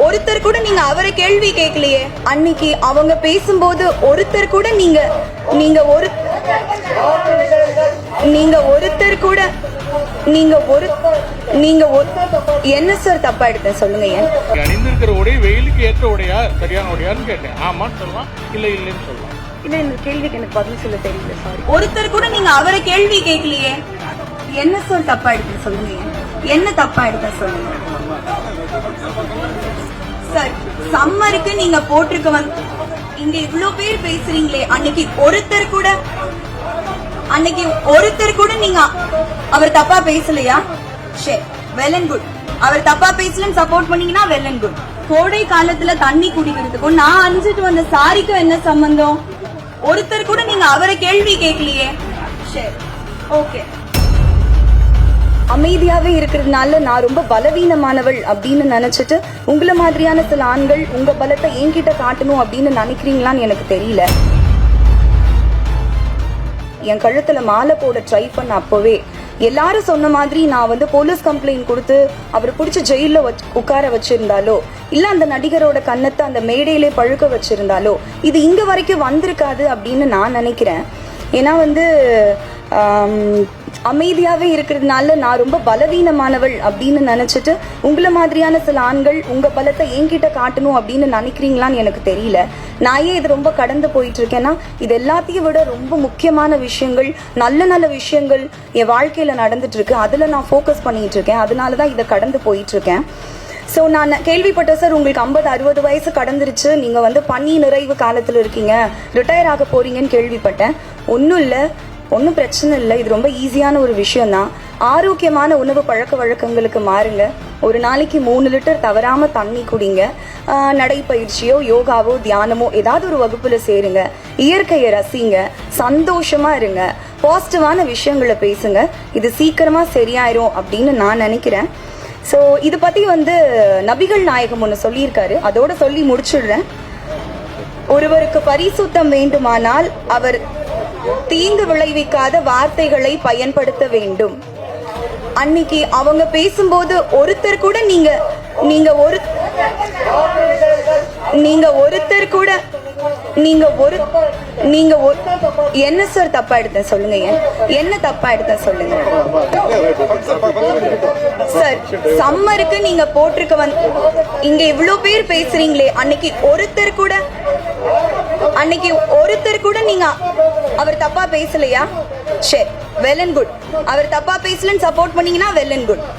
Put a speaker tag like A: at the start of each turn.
A: ஒருத்தர் கூட நீங்க அவரை கேள்வி கேட்கலையே. அன்னைக்கு அவங்க பேசும்போது ஒருத்தர் கூட நீங்க ஒருத்தர் கூட என்ன சார் தப்பா எடுத்தேன் சொல்லுங்க. ஏன்
B: அணிந்திருக்கிற உடை வெயிலுக்கு ஏற்ற உடையா, சரியான உடையான்னு கேட்டேன். ஆமான்னு சொல்லலாம், இல்ல இல்லைன்னு சொல்லலாம்.
A: இல்ல, இந்த கேள்விக்கு எனக்கு பதில் சொல்ல தெரியல. சாரி. ஒருத்தர் கூட நீங்க அவரை கேள்வி கேட்கலையே. என்ன சார் தப்பா எடுத்தேன் சொல்லுங்க. என்ன தப்பா எடுத்தேன் சொல்லுங்க சார். சம்மருக்கு நீங்க போட்டிருக்க இங்க இவ்ளோ பேர் பேசுறீங்களே, அன்னைக்கு ஒருத்தர் கூட நீங்க அவர் தப்பா பேசலையா? சரி, வெல் அண்ட் குட். அவர் தப்பா பேசலன்னு சப்போர்ட் பண்ணீங்கன்னா வெல் அண்ட் குட். கோடை காலத்துல தண்ணி குடிக்கிறதுக்கும் நான் அணிஞ்சிட்டு வந்த சாரிக்கும் என்ன சம்பந்தம்? ஒருத்தர் கூட நீங்க அவரை கேள்வி கேட்கலையே. சரி, ஓகே. அமைதியாவே இருக்கிறதுனால நான் ரொம்ப பலவீனமானவள் அப்படின்னு நினைச்சிட்டு உங்களை மாதிரியான சில ஆண்கள் உங்க பலத்தை என்கிட்ட காட்டணும் அப்படின்னு நினைக்கிறீங்களான்னு எனக்கு தெரியல. என் கழுத்துல மாலை போட ட்ரை பண்ண அப்பவே எல்லாரும் சொன்ன மாதிரி நான் போலீஸ் கம்ப்ளைண்ட் கொடுத்து அவர் பிடிச்ச ஜெயில உட்கார வச்சிருந்தாலோ, இல்ல அந்த நடிகரோட கன்னத்தை அந்த மேடையிலே பழுக்க வச்சிருந்தாலோ இது இங்க வரைக்கும் வந்திருக்காது அப்படின்னு நான் நினைக்கிறேன். ஏன்னா அமைதியாவே இருக்கிறதுனால நான் ரொம்ப பலவீனமானவள் அப்படின்னு நினைச்சிட்டு உங்களை மாதிரியான சில ஆண்கள் உங்க பலத்தை என்கிட்ட காட்டணும் அப்படின்னு நினைக்கிறீங்களான்னு எனக்கு தெரியல. நான் ஏன் இது ரொம்ப கடந்து போயிட்டு இருக்கேன்னா, இது எல்லாத்தையும் விட ரொம்ப முக்கியமான விஷயங்கள், நல்ல நல்ல விஷயங்கள் என் வாழ்க்கையில நடந்துட்டு இருக்கு. அதுல நான் ஃபோக்கஸ் பண்ணிட்டு இருக்கேன். அதனாலதான் இதை கடந்து போயிட்டு இருக்கேன். ஸோ நான் கேள்விப்பட்டேன் சார், உங்களுக்கு 50-60 வயசு கடந்துருச்சு, நீங்க பணி நிறைவு காலத்துல இருக்கீங்க, ரிட்டையர் ஆக போறீங்கன்னு கேள்விப்பட்டேன். ஒன்றும் இல்லை, ஒன்றும் பிரச்சனை இல்லை. இது ரொம்ப ஈஸியான ஒரு விஷயம் தான். ஆரோக்கியமான உணவு பழக்க வழக்கங்களுக்கு மாறுங்க. ஒரு நாளைக்கு 3 லிட்டர் தவறாம தண்ணி குடிங்க. நடைப்பயிற்சியோ யோகாவோ தியானமோ ஏதாவது ஒரு வகுப்புல சேருங்க. இயற்கையை ரசிங்க. சந்தோஷமா இருங்க. பாசிட்டிவான விஷயங்களை பேசுங்க. இது சீக்கிரமா சரியாயிரும் அப்படின்னு நான் நினைக்கிறேன். ஸோ இது பத்தி நபிகள் நாயகம் ஒன்று சொல்லியிருக்காரு. அதோட சொல்லி முடிச்சுடுறேன். ஒருவருக்கு பரிசுத்தம் வேண்டுமானால் அவர் தீங்கு விளைவிக்காத வார்த்தைகளை பயன்படுத்த வேண்டும். அன்னைக்கு அவங்க பேசும்போது ஒருத்தர் கூட என்ன சார் தப்பா எடுத்தேன் சொல்லுங்க. என்ன தப்பா எடுத்தேன் சொல்லுங்க சார். சம்மருக்கு நீங்க போட்டிருக்க இங்க இவ்ளோ பேர் பேசுறீங்களே, அன்னைக்கு ஒருத்தர் கூட நீங்க அவர் தப்பா பேசலையா? சரி, வெல் அண்ட் குட். அவர் தப்பா பேசலன்னு சப்போர்ட் பண்ணீங்கன்னா வெல் அண்ட் குட்.